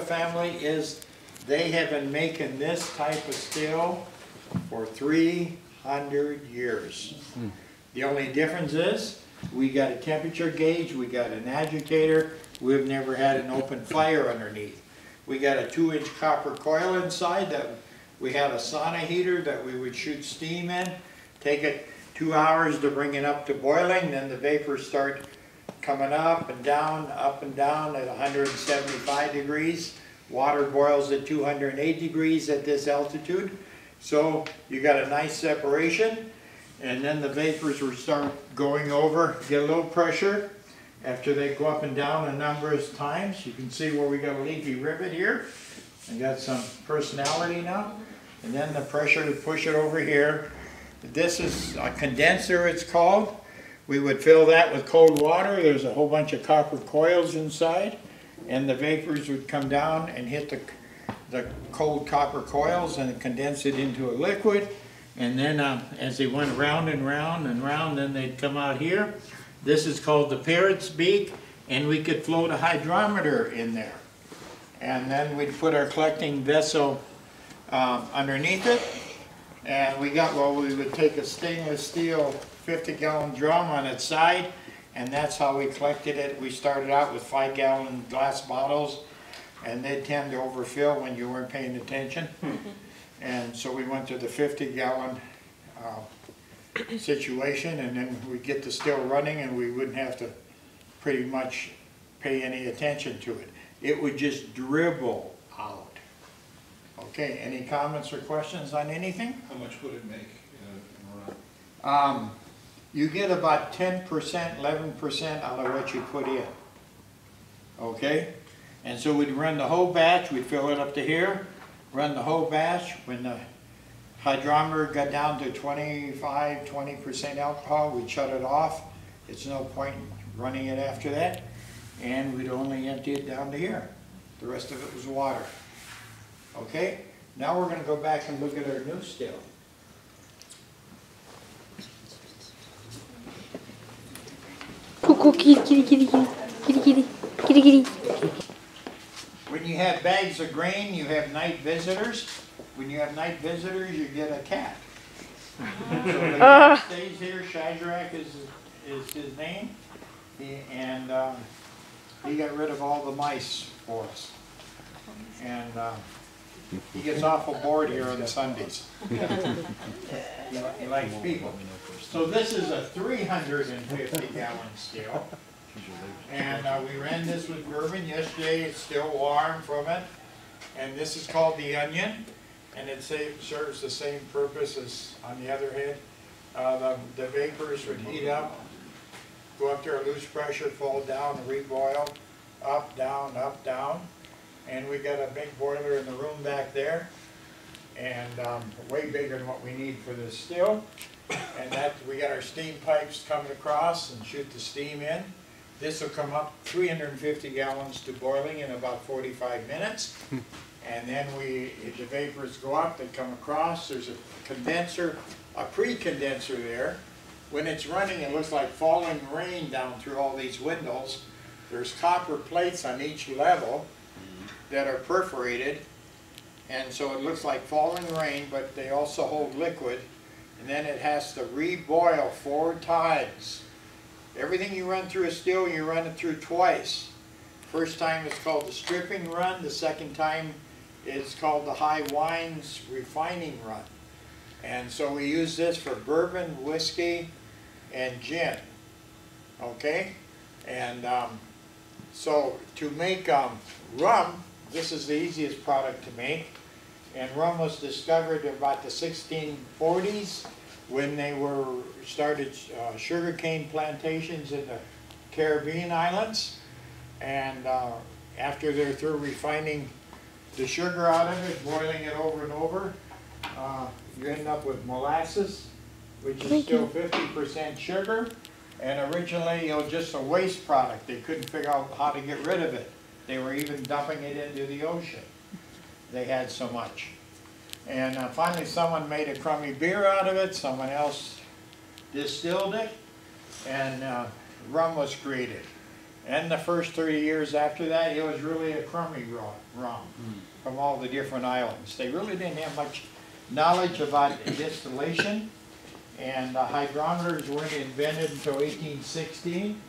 family is they have been making this type of still for 300 years. The only difference is we got a temperature gauge, we got an agitator, we've never had an open fire underneath. We got a 2-inch copper coil inside that we have a sauna heater that we would shoot steam in. Take it 2 hours to bring it up to boiling, then the vapors start coming up and down at 175 degrees. Water boils at 208 degrees at this altitude. So you got a nice separation, and then the vapors will start going over, get a little pressure. After they go up and down a number of times, you can see where we got a leaky rivet here. I got some personality now. And then the pressure to push it over here. This is a condenser, it's called. We would fill that with cold water. There's a whole bunch of copper coils inside, and the vapors would come down and hit the cold copper coils and condense it into a liquid. And then as they went round and round and round, then they'd come out here. This is called the parrot's beak, and we could float a hydrometer in there. And then we'd put our collecting vessel underneath it. And we would take a stainless steel 50-gallon drum on its side, and that's how we collected it. We started out with 5-gallon glass bottles, and they tend to overfill when you weren't paying attention. And so we went to the 50-gallon situation, and then we'd get the still running, and we wouldn't have to pretty much pay any attention to it. It would just dribble out. Okay, any comments or questions on anything? How much would it make in a run? You get about 10%, 11% out of what you put in. Okay? And so we'd run the whole batch, we'd fill it up to here, run the whole batch. When the hydrometer got down to 20% alcohol, we'd shut it off. It's no point in running it after that. And we'd only empty it down to here. The rest of it was water. Okay? Now we're going to go back and look at our new still. When you have bags of grain, you have night visitors. When you have night visitors, you get a cat. So the cat stays here. Shadrach is his name. He got rid of all the mice for us. And he gets awful bored here on the Sundays. He likes people. So this is a 350-gallon still. And we ran this with bourbon yesterday. It's still warm from it. And this is called the onion. And it serves the same purpose as on the other head. The vapors would heat up, go up to a loose pressure, fall down, reboil, up, down, up, down. And we got a big boiler in the room back there, and way bigger than what we need for this still. And that we got our steam pipes coming across and shoot the steam in. This will come up 350 gallons to boiling in about 45 minutes. And then if the vapors go up, they come across. There's a condenser, a pre-condenser there. When it's running, it looks like falling rain down through all these windows. There's copper plates on each level that are perforated, and so it looks like falling rain, but they also hold liquid, and then it has to reboil 4 times. Everything you run through a still, you run it through twice. First time it's called the stripping run, the second time it's called the high wines refining run. And so we use this for bourbon, whiskey, and gin. Okay? And so to make rum, this is the easiest product to make. And rum was discovered about the 1640s when they started sugarcane plantations in the Caribbean islands. And after they're through refining the sugar out of it, boiling it over and over, you end up with molasses, which is still 50% sugar. And originally it was just a waste product. They couldn't figure out how to get rid of it. They were even dumping it into the ocean. They had so much. And finally someone made a crummy beer out of it. Someone else distilled it. And rum was created. And the first 30 years after that, it was really a crummy rum from all the different islands. They really didn't have much knowledge about distillation, and hydrometers weren't invented until 1816.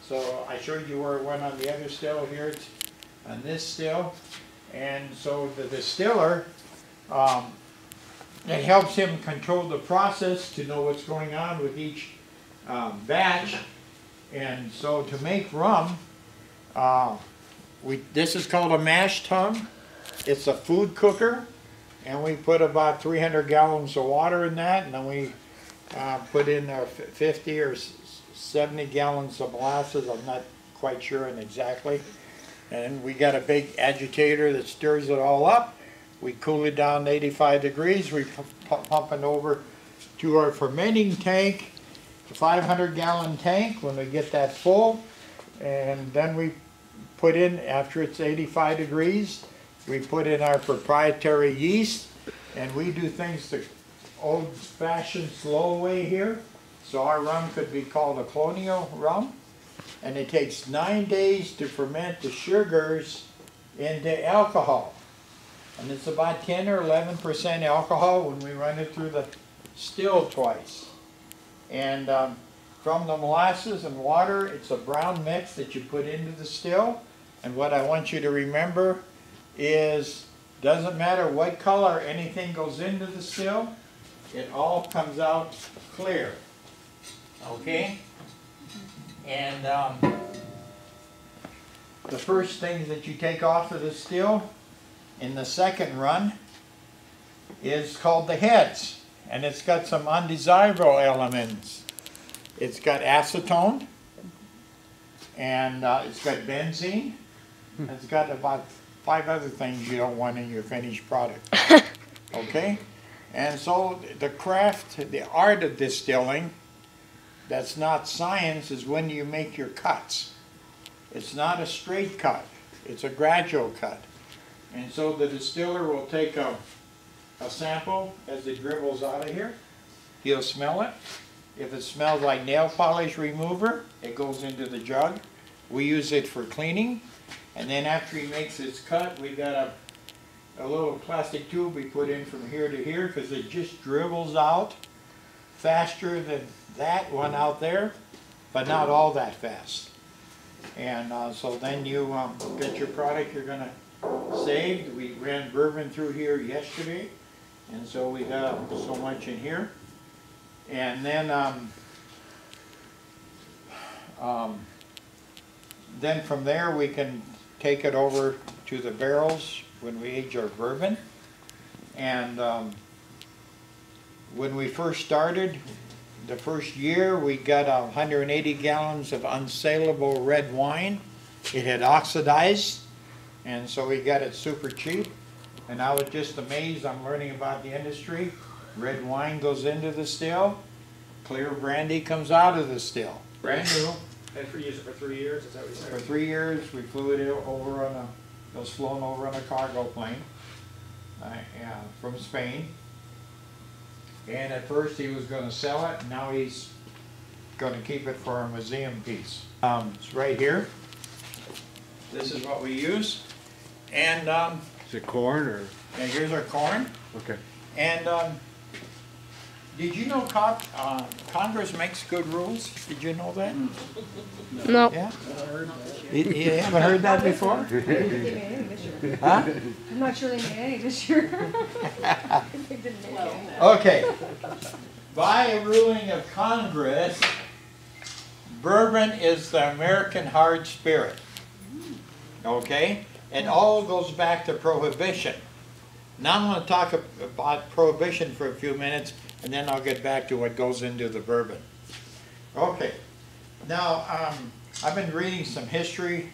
So I showed you where it went on the other still here, on this still. And so the distiller, it helps him control the process to know what's going on with each batch. And so to make rum, this is called a mash tun. It's a food cooker, and we put about 300 gallons of water in that, and then we put in 50 or 70 gallons of molasses. I'm not quite sure on exactly. And we got a big agitator that stirs it all up. We cool it down to 85 degrees. We pump it over to our fermenting tank, the 500-gallon tank when we get that full. And then we put in, after it's 85 degrees, we put in our proprietary yeast. And we do things the old-fashioned slow way here. So our rum could be called a colonial rum. And it takes 9 days to ferment the sugars into alcohol. And it's about 10 or 11% alcohol when we run it through the still twice. And from the molasses and water, it's a brown mix that you put into the still. And what I want you to remember is, doesn't matter what color anything goes into the still, it all comes out clear. Okay? And the first thing that you take off of the still in the second run is called the heads. And it's got some undesirable elements. It's got acetone, and it's got benzene. It's got about 5 other things you don't want in your finished product. Okay? And so the craft, the art of distilling, that's not science, is when you make your cuts. It's not a straight cut. It's a gradual cut. And so the distiller will take a sample as it dribbles out of here. He'll smell it. If it smells like nail polish remover, it goes into the jug. We use it for cleaning. And then after he makes his cut, we've got a little plastic tube we put in from here to here, because it just dribbles out faster than that one out there, but not all that fast. And so then you get your product you're going to save. We ran bourbon through here yesterday, and so we got so much in here. And then from there we can take it over to the barrels when we age our bourbon. And when we first started, the first year, we got 180 gallons of unsaleable red wine. It had oxidized, and so we got it super cheap. And I was just amazed. I'm learning about the industry. Red wine goes into the still. Clear brandy comes out of the still. Brand new. And for use it for 3 years, is that what you said? For 3 years, we flew it over on it was flown over on a cargo plane from Spain. And at first he was going to sell it, and now he's going to keep it for a museum piece. It's right here. This is what we use. And is it corn or? and here's our corn. Okay. And did you know Congress makes good rules? Did you know that? No. Yeah? You haven't heard that before? Huh? I'm not sure they made any this year. They didn't make any. Okay. By a ruling of Congress, bourbon is the American hard spirit. Okay? It all goes back to Prohibition. Now I'm going to talk about Prohibition for a few minutes, and then I'll get back to what goes into the bourbon. Okay. Now, I've been reading some history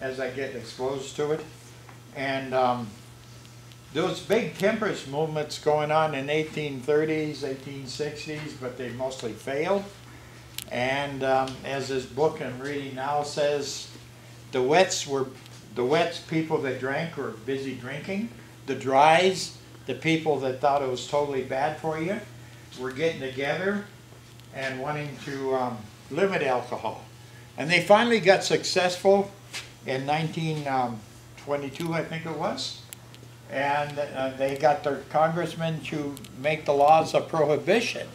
as I get exposed to it. And those big temperance movements going on in 1830s, 1860s, but they mostly failed. And as this book I'm reading now says, the wets people that drank were busy drinking. The dries, the people that thought it was totally bad for you, were getting together and wanting to limit alcohol. And they finally got successful in 1922, I think it was. And they got their congressmen to make the laws of prohibition.